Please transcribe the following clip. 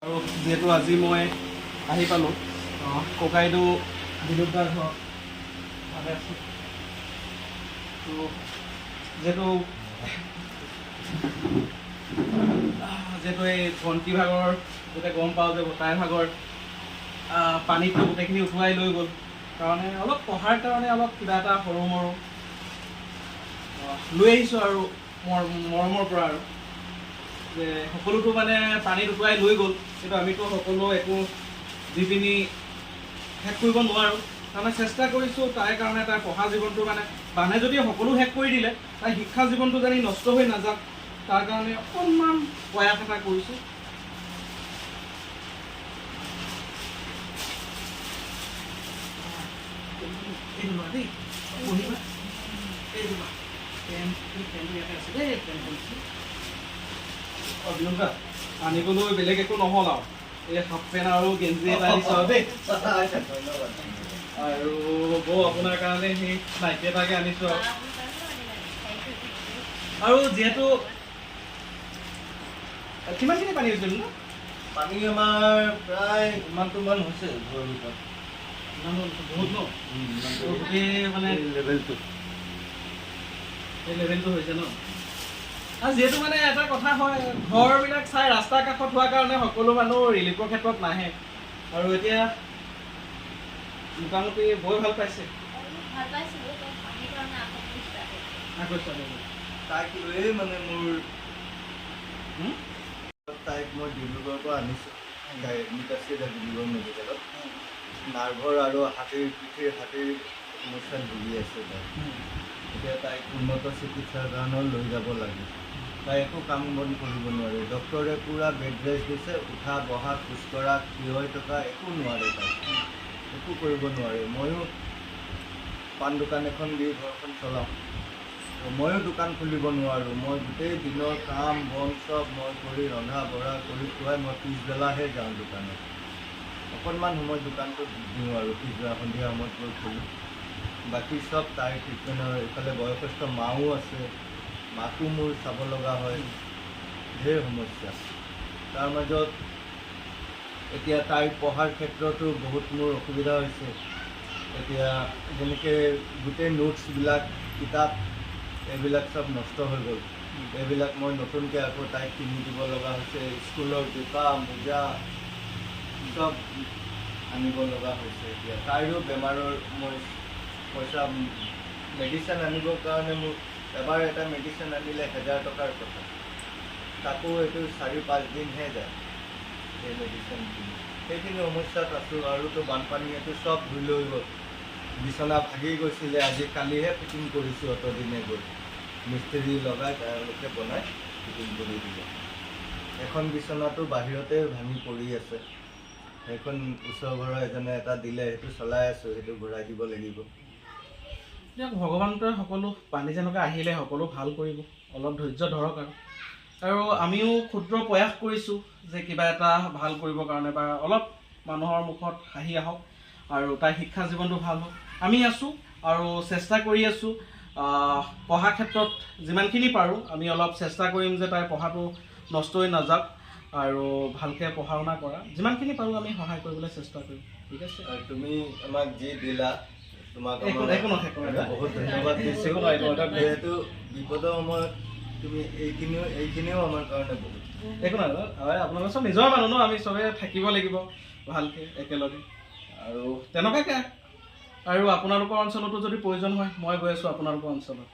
আৰু যিহেতু আজি মই আহি পালোঁ ককাইদেউ বিলুপ্তাৰ ঘৰত ভালে আছোঁ তো যিহেতু এই ভণ্টি ভাগৰ গোটেই গম পাওঁ যে তাইৰ ভাগৰ পানীটো গোটেইখিনি উঠুৱাই লৈ গ'ল কাৰণে অলপ পঢ়াৰ কাৰণে অলপ কিবা এটা সৰু মৰু লৈ আহিছোঁ আৰু মৰমৰ পৰা আৰু যে সকলোতো মানে পানীত উটুৱাই লৈ গ'ল কিন্তু আমিতো সকলো একো দি পিনি শেষ কৰিব নোৱাৰোঁ তাৰমানে চেষ্টা কৰিছোঁ তাইৰ কাৰণে তাইৰ পঢ়া জীৱনটো মানে বানে যদি সকলো শেষ কৰি দিলে তাইৰ শিক্ষা জীৱনটো যেন নষ্ট হৈ নাযাওক তাৰ কাৰণে অকণমান প্ৰয়াস এটা কৰিছোঁ আনিবলৈ বেলেগ একো নহ'ল আৰু এই হাফ পেণ্ট আৰু গেঞ্জি এটা আনিছোঁ আৰু দেই আৰু বৌ আপোনাৰ কাৰণে সেই নাইটি এটাকে আনিছোঁ আৰু যিহেতু কিমানখিনি পানী হৈছিল ন পানী আমাৰ প্ৰায় ইমানটোমান হৈছে ঘৰৰ ভিতৰত বহুত ন গোটেই মানে লেভেলটো এই লেভেলটো হৈছে ন আৰু যিহেতু মানে এটা কথা হয় ঘৰবিলাক চাই ৰাস্তাৰ কাষত হোৱাৰ কাৰণে সকলো মানুহ ৰিলিফৰ ক্ষেত্ৰত নাহে আৰু এতিয়া মোটামুটি বৰ ভাল পাইছে তাইক লৈয়ে মানে মোৰ তাইক মই ডিব্ৰুগড়ৰ পৰা আনিছোঁ এডমিট আছে ডিব্ৰুগড় মেডিকেলত নাৰ্ভৰ আৰু পিঠিৰ সমস্যাত ভুগি আছে তাই এতিয়া তাইক উন্নত চিকিৎসাৰ কাৰণেও লৈ যাব লাগে তাই একো কাম বন কৰিব নোৱাৰে ডক্টৰে পূৰা বেড ৰেষ্ট দিছে উঠা বহা খোজকঢ়া থিয় হৈ থকা একো নোৱাৰে তাই একো কৰিব নোৱাৰে ময়ো পাণ দোকান এখন দি ঘৰখন চলাওঁ ময়ো দোকান খুলিব নোৱাৰোঁ মই গোটেই দিনৰ কাম বন চব মই কৰি ৰন্ধা বঢ়া কৰি খুৱাই মই পিছবেলাহে যাওঁ দোকানত অকণমান সময় দোকানটো দিওঁ আৰু পিছবেলা সন্ধিয়া সময়ত গৈ খোলোঁ বাকী চব তাইৰ ট্ৰিটমেণ্টৰ এইফালে বয়সস্থ মাও আছে মাকো মোৰ চাব লগা হয় ঢেৰ সমস্যা তাৰ মাজত এতিয়া তাইৰ পঢ়াৰ ক্ষেত্ৰতো বহুত মোৰ অসুবিধা হৈছে এতিয়া যেনেকৈ গোটেই নোটছবিলাক কিতাপ এইবিলাক চব নষ্ট হৈ গ'ল এইবিলাক মই নতুনকৈ আকৌ তাইক কিনি দিব লগা হৈছে স্কুলৰ জোতা মোজা চব আনিব লগা হৈছে এতিয়া তাইৰো বেমাৰৰ মই পইচা মেডিচিন আনিবৰ কাৰণে মোক এবাৰ এটা মেডিচিন আনিলে 1000 টকাৰ কথা তাকো এইটো 4-5 দিনহে যায় এই মেডিচিন কিনি সেইখিনি সমস্যাত আছোঁ আৰুতো বানপানীয়েতো চব ধুই লৈ গ'ল বিচনা ভাগি গৈছিলে আজি কালিহে ফিটিং কৰিছোঁ অতদিনে গৈ মিস্ত্ৰী লগাই তেওঁলোকে বনাই ফিটিং কৰি দিলে এখন বিচনাটো বাহিৰতে ভাঙি পৰি আছে সেইখন ওচৰ ঘৰৰ এজনে এটা দিলে সেইটো চলাই আছোঁ সেইটো ঘূৰাই দিব লাগিব এতিয়া ভগৱানটোৱে সকলো পানী যেনেকৈ আহিলে সকলো ভাল কৰিব অলপ ধৈৰ্য ধৰক আৰু আমিও ক্ষুদ্ৰ প্ৰয়াস কৰিছোঁ যে কিবা এটা ভাল কৰিবৰ কাৰণে বা অলপ মানুহৰ মুখত হাঁহি আহক আৰু তাইৰ শিক্ষা জীৱনটো ভাল হওক আমি আছোঁ আৰু চেষ্টা কৰি আছোঁ পঢ়া ক্ষেত্ৰত যিমানখিনি পাৰোঁ আমি অলপ চেষ্টা কৰিম যে তাইৰ পঢ়াটো নষ্ট হৈ নাযাওক আৰু ভালকৈ পঢ়া শুনা কৰা যিমানখিনি পাৰোঁ আমি সহায় কৰিবলৈ চেষ্টা কৰিম ঠিক আছে আৰু তুমি আমাক যি দিলা তোমাক বহুত ধন্যবাদ দিছোঁ যিহেতু বিপদৰ সময়ত তুমি এইখিনিও আমাৰ কাৰণে বহুত একো নাই আপোনালোক চব নিজৰ মানুহ ন আমি চবে থাকিব লাগিব ভালকৈ একেলগে আৰু তেনেকুৱাকৈ আৰু আপোনালোকৰ অঞ্চলতো যদি প্ৰয়োজন হয় মই গৈ আছোঁ আপোনালোকৰ অঞ্চলত